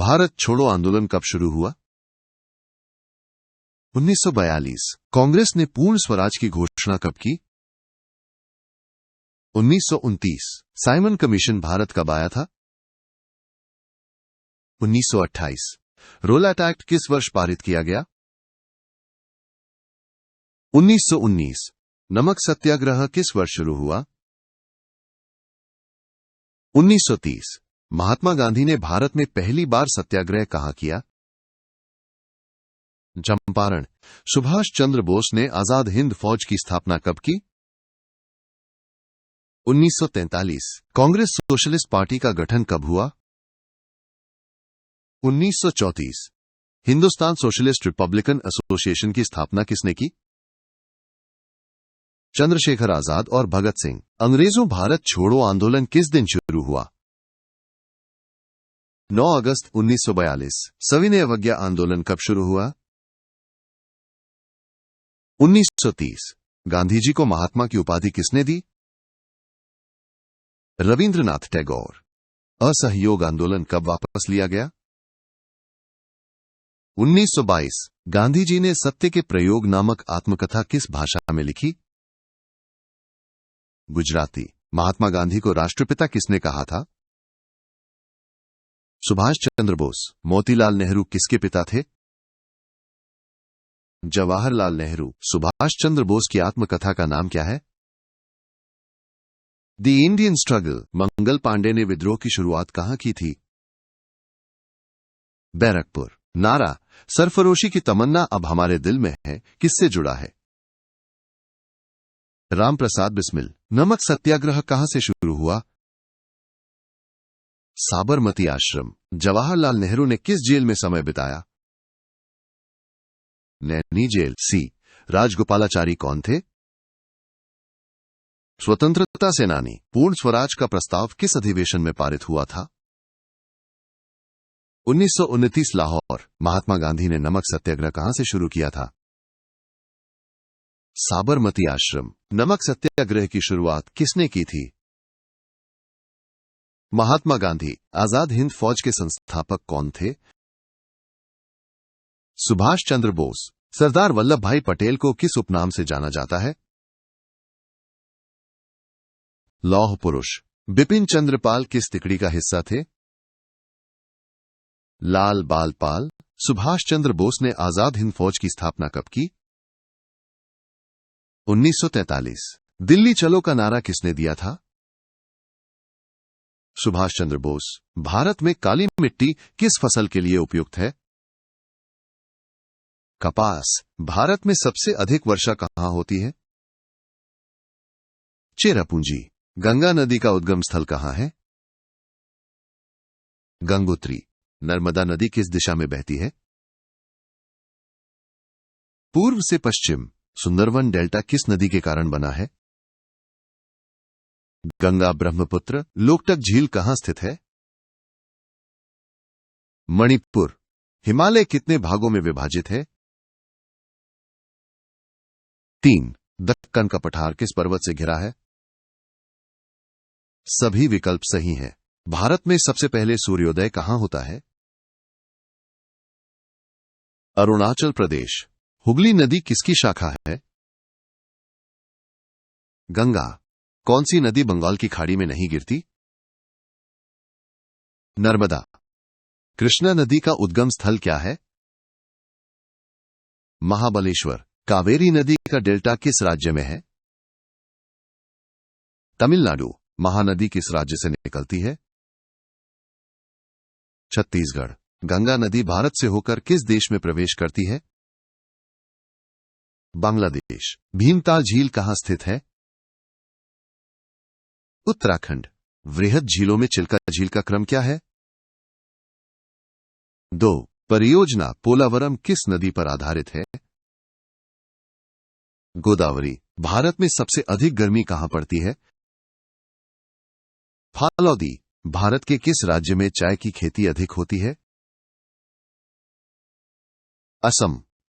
भारत छोड़ो आंदोलन कब शुरू हुआ? 1942। कांग्रेस ने पूर्ण स्वराज की घोषणा कब की? 1929। साइमन कमीशन भारत कब आया था? 1928। रोलैट एक्ट किस वर्ष पारित किया गया? 1919। नमक सत्याग्रह किस वर्ष शुरू हुआ? 1930। महात्मा गांधी ने भारत में पहली बार सत्याग्रह कहां किया? चंपारण। सुभाष चंद्र बोस ने आजाद हिंद फौज की स्थापना कब की? 1943। कांग्रेस सोशलिस्ट पार्टी का गठन कब हुआ? 1934। हिंदुस्तान सोशलिस्ट रिपब्लिकन एसोसिएशन की स्थापना किसने की? चंद्रशेखर आजाद और भगत सिंह। अंग्रेजों भारत छोड़ो आंदोलन किस दिन शुरू हुआ? 9 अगस्त 1942। सविनय अवज्ञा आंदोलन कब शुरू हुआ? 1930। गांधी जी को महात्मा की उपाधि किसने दी? रविंद्रनाथ टैगोर। असहयोग आंदोलन कब वापस लिया गया? 1922। गांधी जी ने सत्य के प्रयोग नामक आत्मकथा किस भाषा में लिखी? गुजराती। महात्मा गांधी को राष्ट्रपिता किसने कहा था? सुभाष चंद्र बोस। मोतीलाल नेहरू किसके पिता थे? जवाहरलाल नेहरू। सुभाष चंद्र बोस की आत्मकथा का नाम क्या है? The Indian struggle. Mangal Pandey ने विद्रोह की शुरुआत कहां की थी? बैरकपुर। नारा सरफरोशी की तमन्ना अब हमारे दिल में है किससे जुड़ा है? राम प्रसाद बिस्मिल। नमक सत्याग्रह कहां से शुरू हुआ? साबरमती आश्रम। जवाहरलाल नेहरू ने किस जेल में समय बिताया? नैनी जेल। सी। राजगोपालाचारी कौन थे? स्वतंत्रता सेनानी। पूर्ण स्वराज का प्रस्ताव किस अधिवेशन में पारित हुआ था? 1929 लाहौर। महात्मा गांधी ने नमक सत्याग्रह कहां से शुरू किया था? साबरमती आश्रम। नमक सत्याग्रह की शुरुआत किसने की थी? महात्मा गांधी। आजाद हिंद फौज के संस्थापक कौन थे? सुभाष चंद्र बोस। सरदार वल्लभ भाई पटेल को किस उपनाम से जाना जाता है? लौह पुरुष। बिपिन चंद्र पाल किस तिकड़ी का हिस्सा थे? लाल बाल पाल। सुभाष चंद्र बोस ने आजाद हिंद फौज की स्थापना कब की? 1943। दिल्ली चलो का नारा किसने दिया था? सुभाष चंद्र बोस। भारत में काली मिट्टी किस फसल के लिए उपयुक्त है? कपास। भारत में सबसे अधिक वर्षा कहां होती है? चेरापूंजी। गंगा नदी का उद्गम स्थल कहां है? गंगोत्री। नर्मदा नदी किस दिशा में बहती है? पूर्व से पश्चिम। सुंदरवन डेल्टा किस नदी के कारण बना है? गंगा ब्रह्मपुत्र। लोकटक झील कहां स्थित है? मणिपुर। हिमालय कितने भागों में विभाजित है? 3। दक्कन का पठार किस पर्वत से घिरा है? सभी विकल्प सही हैं। भारत में सबसे पहले सूर्योदय कहां होता है? अरुणाचल प्रदेश। हुगली नदी किसकी शाखा है? गंगा। कौन सी नदी बंगाल की खाड़ी में नहीं गिरती? नर्मदा। कृष्णा नदी का उद्गम स्थल क्या है? महाबलेश्वर। कावेरी नदी का डेल्टा किस राज्य में है? तमिलनाडु। महानदी किस राज्य से निकलती है? छत्तीसगढ़। गंगा नदी भारत से होकर किस देश में प्रवेश करती है? बांग्लादेश। भीमताल झील कहां स्थित है? उत्तराखंड। वृहद झीलों में चिल्का झील का क्रम क्या है? 2। परियोजना पोलावरम किस नदी पर आधारित है? गोदावरी। भारत में सबसे अधिक गर्मी कहां पड़ती है? फालौदी। भारत के किस राज्य में चाय की खेती अधिक होती है? असम।